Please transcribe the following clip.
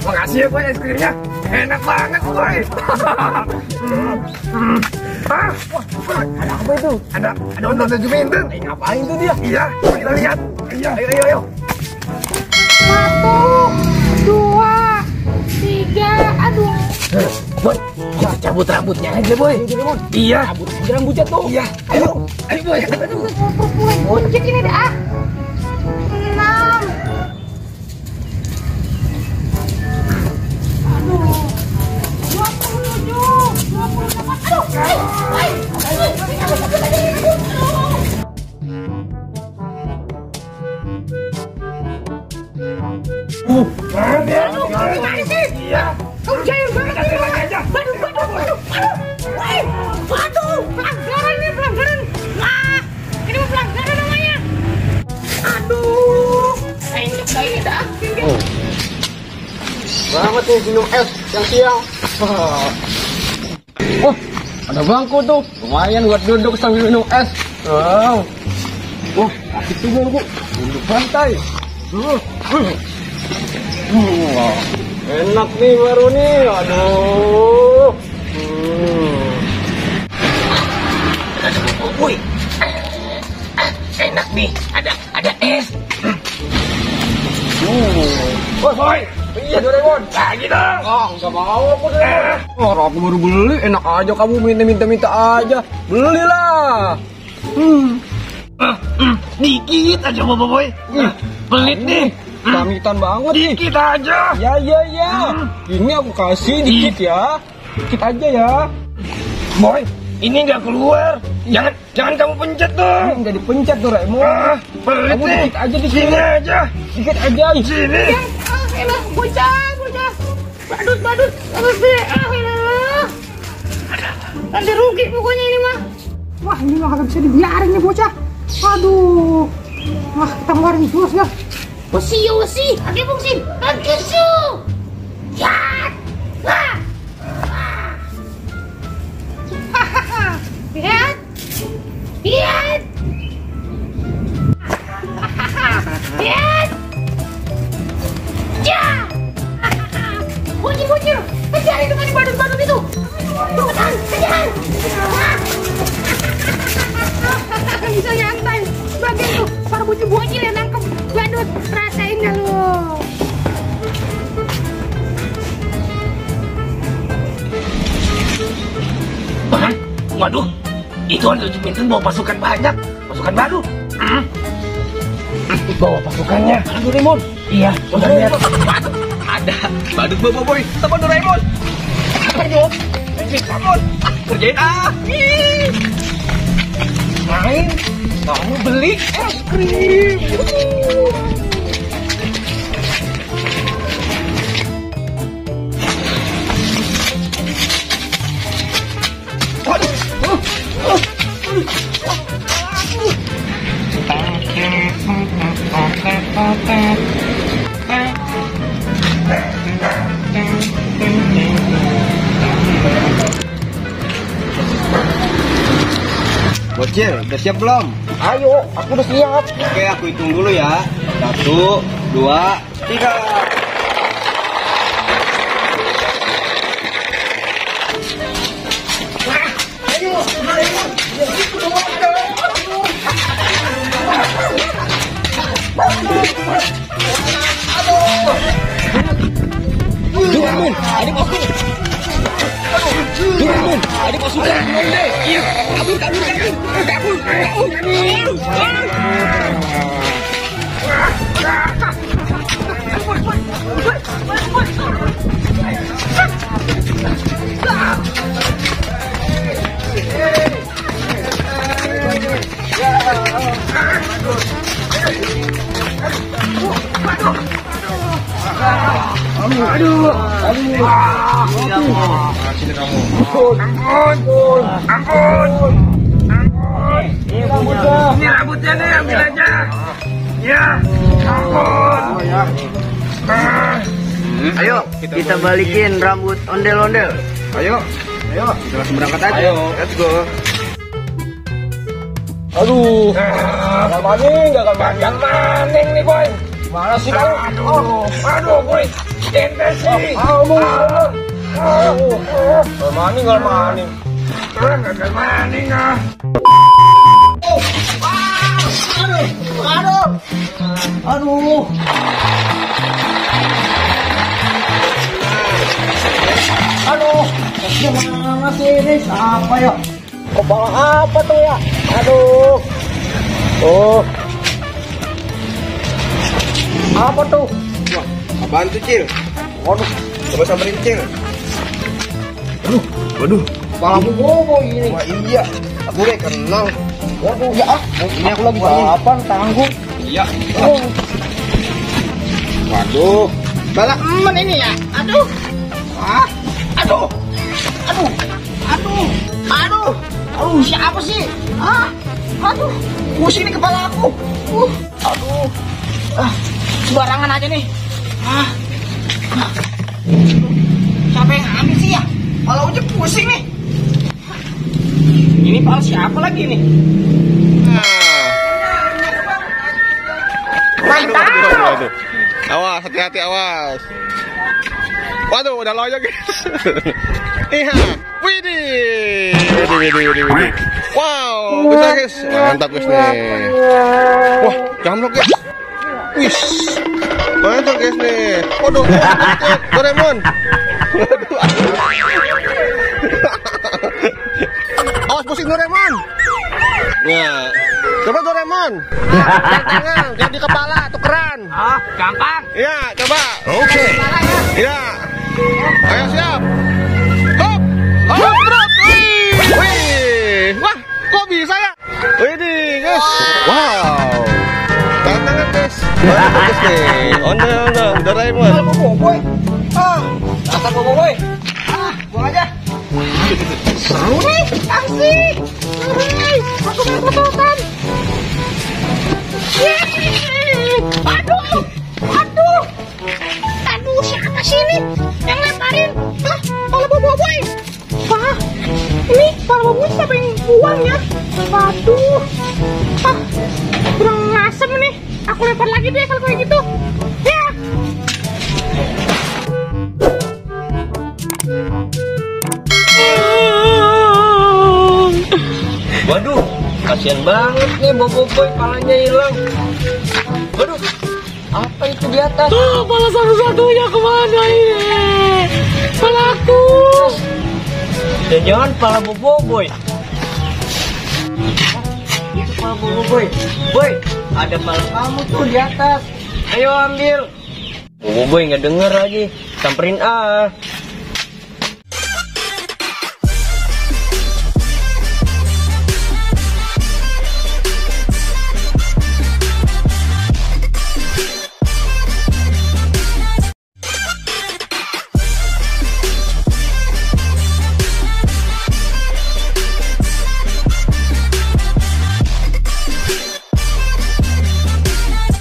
Makasih ya boy es krimnya. Enak banget boy. Wah, ada apa itu? Ada Donald Juventus. Ngapain tuh dia? Iya, kita lihat. Iya, ayo. 1, 2, 3, aduh. Boy, kita cabut rambutnya aja boy. Iya. Cabut rambutnya tuh. Iya. Ayo boy. Mulai buncit ini dah. 6. Aduh. 27, 28. Gimana sih? Iya. Kamu jahil banget aja. Waduh, pelanggaran ini pelanggaran. Ah, ini mah pelanggaran namanya. Aduh, enak ini dah. Banget nih minum es siang-siang. Oh, ada bangku tuh. Lumayan buat duduk sambil minum es. Wow. Wah, asik tuh bangku. Duduk santai. Wah, enak nih baru nih. Aduh. Woi, enak nih. Ada es. Boy. Iya Doraemon. Lagi dong. Enggak mau aku deh. Aku baru beli, enak aja kamu minta aja. Belilah. Dikit aja boy. Pelit nih. Pamitan banget nih. Dikit aja. Ya. Ini aku kasih dikit ya. Dikit aja ya. Boy, ini nggak keluar. Jangan kamu pencet dong. Enggak dipencet Doraemon. Pelit Kamu nih. dikit aja di Sini aja. Dikit aja. Sini. Elah, bocah. Badut deh. Elah. Nanti rugi pokoknya ini mah. Wah, ini mah kagak bisa dibiarin nih bocah. Aduh. Wah, kita ngeluarin jurus ya. Wasi. Oke, bungsin. Angkesu. Ya. Wah. Lihat. Lihat. Ya. Bocil. Kejar itu kan badut-badut itu. Cepetan, kejar. Bisa nyantai. Bagian tuh, para bocil yang nangkep badut. Rasain dah lu. Waduh, itu Donald Juventus bawa pasukan banyak. Pasukan baru. Bawa pasukannya. Ada Doraemon. Iya, udah lihat. Ada badut bobo boy sama Doraemon. Ayo, Doraemon, kerjain main. Kamu beli es krim. Bocil, udah siap belum? Ayo, aku udah siap. Oke, aku hitung dulu ya. 1, 2, 3. Doraemon, adik masuk. Doraemon, adik masuk. Iya, kabur. Aduh. Ampun. Ini rambutnya nih, ambil aja. Ya, ampun. Ayo, kita balikin rambut ondel-ondel. Ayo, kita langsung berangkat aja. Ayo, Let's go. Aduh, gagal maning Yang maning nih boy. Mana sih kau? Aduh, gue ente sih. Maning nggak maning. Nggak maning ah. Aduh. Gimana sih ini? Siapa ya? Bawa apa tuh ya? Aduh. Oh. Apa tuh? Wah, apaan tuh, Cil? Waduh. Coba samperin, Cil. Waduh. Kepala bobo ini. Wah, iya. Aku udah kenal. Waduh, ya ah. Ini aku lagi balapan tanggung. Iya. Oh. Waduh. Balak emen ini ya. Aduh. Aduh. Siapa sih? Aduh. Pusing nih kepala aku. Aduh. Sembarangan aja nih. Siapa yang ngambil sih ya? Kepala ujung pusing nih. Ini kepala siapa lagi nih? Waduh. Awas, hati-hati, awas. Waduh, udah loyo guys. Iya, widih. Wow, besar guys. Mantap guys nih. Wah, jamrok guys. Wih, mantap guys nih. Waduh, Doraemon. Awas pusing Doraemon. Nah, coba Doraemon. Tangan, jangan di kepala, tukeran. Gampang. Iya, coba. Oke. Iya. Ayo siap. Hop. Hop, terus. Wih. Wah, kok bisa ya? Wih, guys. Wow. Tangan guys. Bagus nih. Ondel-ondel Doraemon. Boboiboy. Dasar boboiboy. Buang aja. Seru nih, asik. Aku mau fotokan. Aduh, siapa sih ini yang lemparin? Kepala boboiboy. Ini kepala boboiboy siapa yang buang ya? Aduh, kurang asem nih. Aku lempar lagi deh kalau kayak gitu. Ya. Waduh, kasihan banget nih boboiboy, palanya hilang. Waduh, apa itu di atas? Pala satu-satunya kemana ini? Palaku. Jangan pala boboiboy. Itu pala boboiboy. Boy, ada pala kamu tuh di atas. Ayo ambil. Boboiboy nggak denger lagi. Samperin ah.